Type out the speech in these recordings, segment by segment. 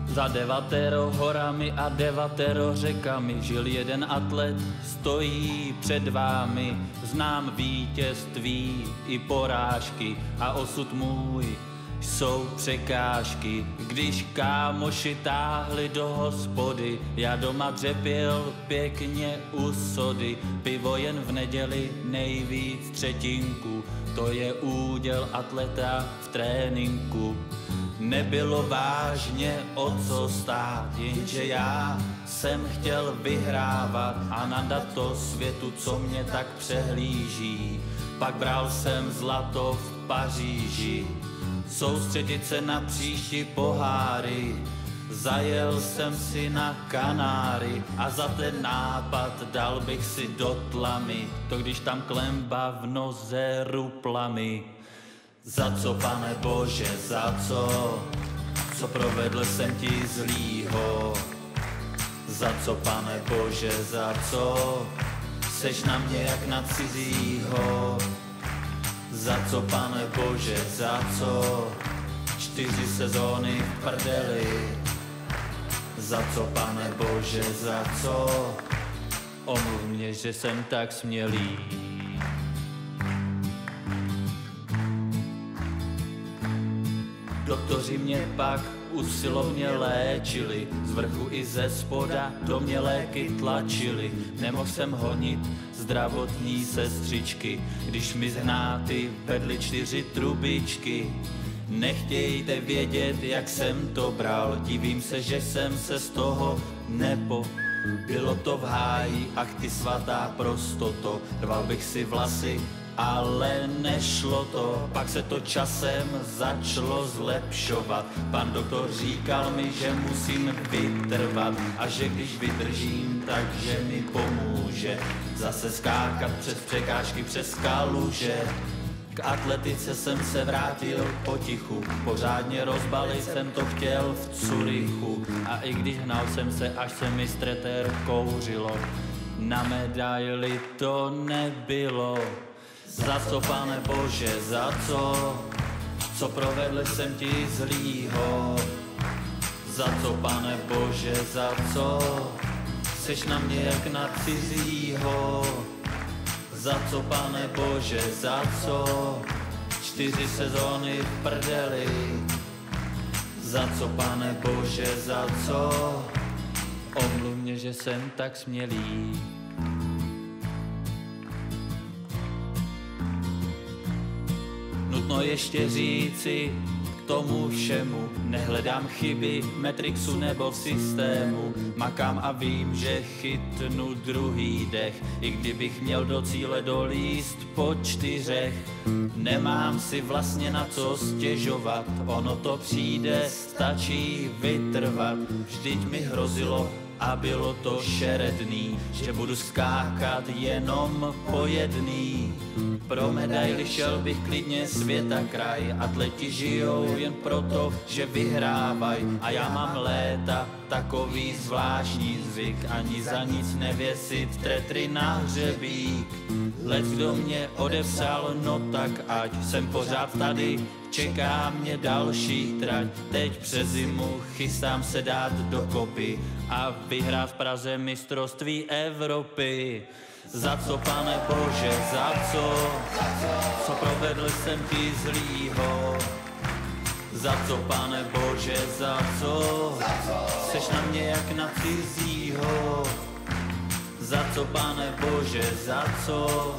Za 9 horami a 9 řekami žil jeden atlet, stojí před vámi. Znám vítězství i porážky a osud můj jsou překážky. Když kámoši táhli do hospody, já doma dřepěl pěkně u sody. Pivo jen v neděli, nejvíc třetinku, to je úděl atleta v tréninku. Nebylo vážně o co stát, jenže já jsem chtěl vyhrávat a nadat to světu, co mě tak přehlíží. Pak bral jsem zlato v Paříži, soustředit se na příští poháry. Zajel jsem si na Kanáry a za ten nápad dal bych si do tlamy, to když tam klemba v noze ruplami. Za co, pane Bože, za co? Co provedl jsem ti zlýho? Za co, pane Bože, za co? Seš na mě jak na cizího. Za co, pane Bože, za co? 4 sezóny v prdeli. Za co, pane Bože, za co? Omluv mě, že jsem tak smělý. Doktoři mě pak usilovně léčili, z vrchu i ze spoda do mě léky tlačili. Nemohl jsem honit zdravotní sestřičky, když mi z hnáty vedly 4 trubičky. Nechtějte vědět, jak jsem to bral, divím se, že jsem se z toho bylo to v háji, ach ty svatá prostoto, rval bych si vlasy, ale nešlo to, pak se to časem začalo zlepšovat. Pan doktor říkal mi, že musím vytrvat a že když vydržím, takže mi pomůže zase skákat přes překážky, přes kaluže. K atletice jsem se vrátil potichu, pořádně rozbalit jsem to chtěl v Curychu. A i když hnal jsem se, až se mi stretér kouřilo, na medaili to nebylo. Za co, pane Bože, za co? Co provedl jsem ti zlýho? Za co, pane Bože, za co? Seš na mě jak na cizího. Za co, pane Bože, za co? 4 sezóny v prdeli. Za co, pane Bože, za co? Omluv mě, že jsem tak smělý. Nutno ještě říci k tomu všemu, nehledám chyby Matrixu nebo v systému. Makám a vím, že chytnu druhý dech, i kdybych měl do cíle dolíst po 4. Nemám si vlastně na co stěžovat, ono to přijde, stačí vytrvat. Vždyť mi hrozilo a bylo to šeredný, že budu skákat jenom po jedný. Pro medaili šel bych klidně světa kraj, atleti žijou jen proto, že vyhrávaj. A já mám léta takový zvláštní zvyk, ani za nic nevěsit tretry na hřebík. Lec kdo mě odepsal, no tak ať jsem pořád tady, čeká mě další trať. Teď přes zimu chystám se dát do kopy a vyhrát v Praze mistrovství Evropy. Za co, pane Bože, za co? Co provedl jsem ti zlýho? Za co, pane Bože, za co? Seš na mě jak na cizího. Za co, pane Bože, za co?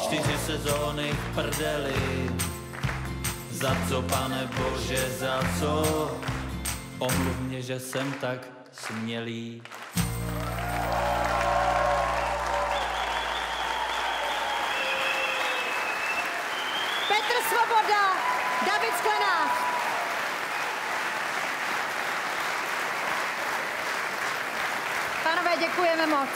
4 sezóny v prdeli. Za co, pane Bože, za co? Omluv mě, že jsem tak smělý. Petr Svoboda, David Sklenák. Pánové, děkujeme moc.